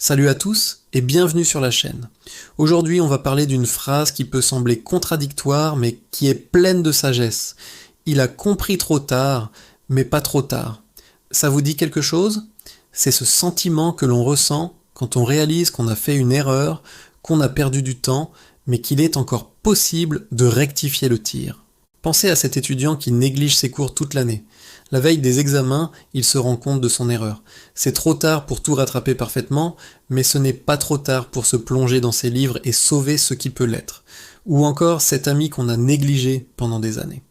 Salut à tous et bienvenue sur la chaîne. Aujourd'hui, on va parler d'une phrase qui peut sembler contradictoire mais qui est pleine de sagesse. Il a compris trop tard, mais pas trop tard. Ça vous dit quelque chose? C'est ce sentiment que l'on ressent quand on réalise qu'on a fait une erreur, qu'on a perdu du temps, mais qu'il est encore possible de rectifier le tir. Pensez à cet étudiant qui néglige ses cours toute l'année. La veille des examens, il se rend compte de son erreur. C'est trop tard pour tout rattraper parfaitement, mais ce n'est pas trop tard pour se plonger dans ses livres et sauver ce qui peut l'être. Ou encore cet ami qu'on a négligé pendant des années.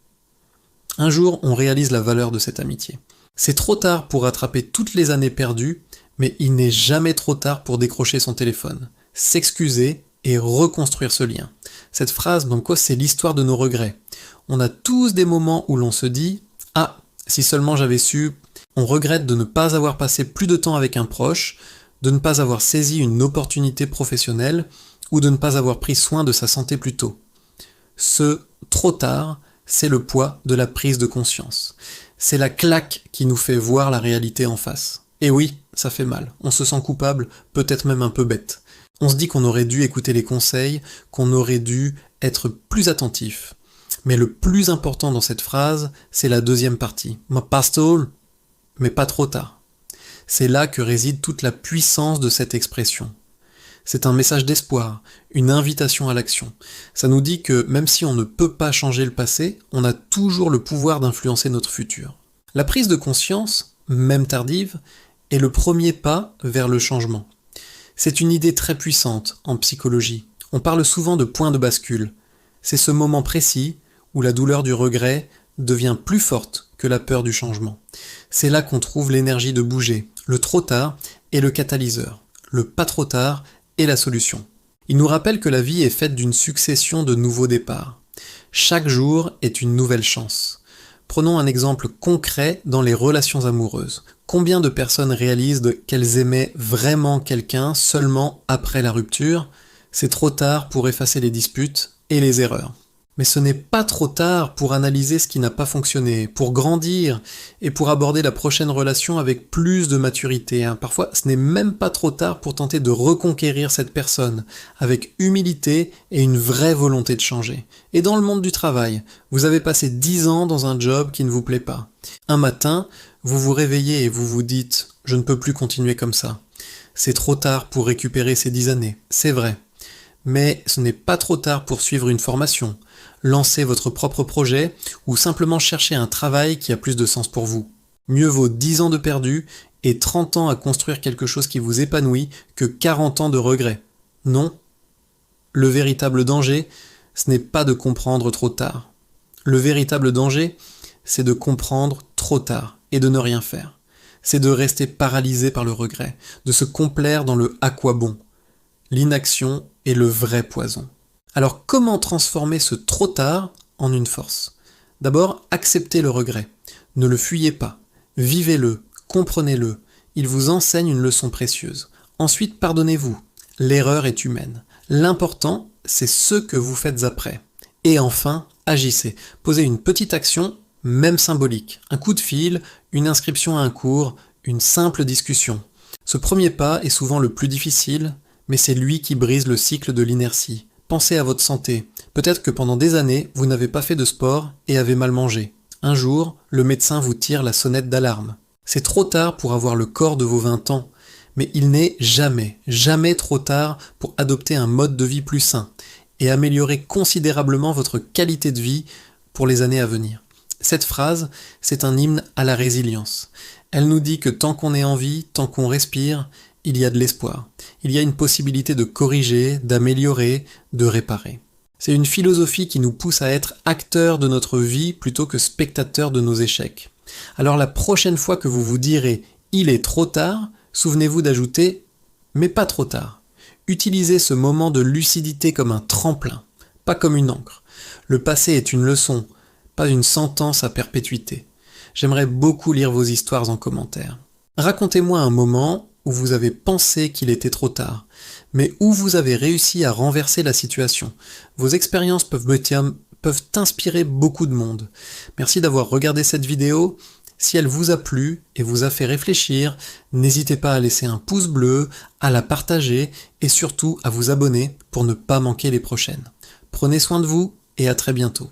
Un jour, on réalise la valeur de cette amitié. C'est trop tard pour rattraper toutes les années perdues, mais il n'est jamais trop tard pour décrocher son téléphone, s'excuser et reconstruire ce lien. Cette phrase, donc, c'est l'histoire de nos regrets. On a tous des moments où l'on se dit « Ah, si seulement j'avais su », on regrette de ne pas avoir passé plus de temps avec un proche, de ne pas avoir saisi une opportunité professionnelle ou de ne pas avoir pris soin de sa santé plus tôt. Ce « trop tard », c'est le poids de la prise de conscience. C'est la claque qui nous fait voir la réalité en face. Et oui, ça fait mal, on se sent coupable, peut-être même un peu bête. On se dit qu'on aurait dû écouter les conseils, qu'on aurait dû être plus attentif. Mais le plus important dans cette phrase, c'est la deuxième partie. Pas tôt, mais pas trop tard. C'est là que réside toute la puissance de cette expression. C'est un message d'espoir, une invitation à l'action. Ça nous dit que même si on ne peut pas changer le passé, on a toujours le pouvoir d'influencer notre futur. La prise de conscience, même tardive, est le premier pas vers le changement. C'est une idée très puissante en psychologie. On parle souvent de point de bascule. C'est ce moment précis où la douleur du regret devient plus forte que la peur du changement. C'est là qu'on trouve l'énergie de bouger. Le trop tard est le catalyseur. Le pas trop tard est la solution. Il nous rappelle que la vie est faite d'une succession de nouveaux départs. Chaque jour est une nouvelle chance. Prenons un exemple concret dans les relations amoureuses. Combien de personnes réalisent qu'elles aimaient vraiment quelqu'un seulement après la rupture? C'est trop tard pour effacer les disputes et les erreurs. Mais ce n'est pas trop tard pour analyser ce qui n'a pas fonctionné, pour grandir et pour aborder la prochaine relation avec plus de maturité. Parfois, ce n'est même pas trop tard pour tenter de reconquérir cette personne, avec humilité et une vraie volonté de changer. Et dans le monde du travail, vous avez passé 10 ans dans un job qui ne vous plaît pas. Un matin, vous vous réveillez et vous vous dites « Je ne peux plus continuer comme ça ». C'est trop tard pour récupérer ces 10 années, c'est vrai. Mais ce n'est pas trop tard pour suivre une formation, lancer votre propre projet ou simplement chercher un travail qui a plus de sens pour vous. Mieux vaut 10 ans de perdu et 30 ans à construire quelque chose qui vous épanouit que 40 ans de regrets. Non. Le véritable danger, ce n'est pas de comprendre trop tard. Le véritable danger, c'est de comprendre trop tard et de ne rien faire. C'est de rester paralysé par le regret, de se complaire dans le « à quoi bon ». L'inaction est le vrai poison. Alors comment transformer ce trop tard en une force? D'abord, acceptez le regret. Ne le fuyez pas. Vivez-le, comprenez-le. Il vous enseigne une leçon précieuse. Ensuite, pardonnez-vous. L'erreur est humaine. L'important, c'est ce que vous faites après. Et enfin, agissez. Posez une petite action, même symbolique. Un coup de fil, une inscription à un cours, une simple discussion. Ce premier pas est souvent le plus difficile, mais c'est lui qui brise le cycle de l'inertie. Pensez à votre santé. Peut-être que pendant des années, vous n'avez pas fait de sport et avez mal mangé. Un jour, le médecin vous tire la sonnette d'alarme. C'est trop tard pour avoir le corps de vos 20 ans, mais il n'est jamais, jamais trop tard pour adopter un mode de vie plus sain et améliorer considérablement votre qualité de vie pour les années à venir. Cette phrase, c'est un hymne à la résilience. Elle nous dit que tant qu'on est en vie, tant qu'on respire, il y a de l'espoir. Il y a une possibilité de corriger, d'améliorer, de réparer. C'est une philosophie qui nous pousse à être acteurs de notre vie plutôt que spectateurs de nos échecs. Alors la prochaine fois que vous vous direz « il est trop tard », souvenez-vous d'ajouter « mais pas trop tard ». Utilisez ce moment de lucidité comme un tremplin, pas comme une encre. Le passé est une leçon, pas une sentence à perpétuité. J'aimerais beaucoup lire vos histoires en commentaire. Racontez-moi un moment où vous avez pensé qu'il était trop tard, mais où vous avez réussi à renverser la situation. Vos expériences peuvent inspirer beaucoup de monde. Merci d'avoir regardé cette vidéo. Si elle vous a plu et vous a fait réfléchir, n'hésitez pas à laisser un pouce bleu, à la partager et surtout à vous abonner pour ne pas manquer les prochaines. Prenez soin de vous et à très bientôt.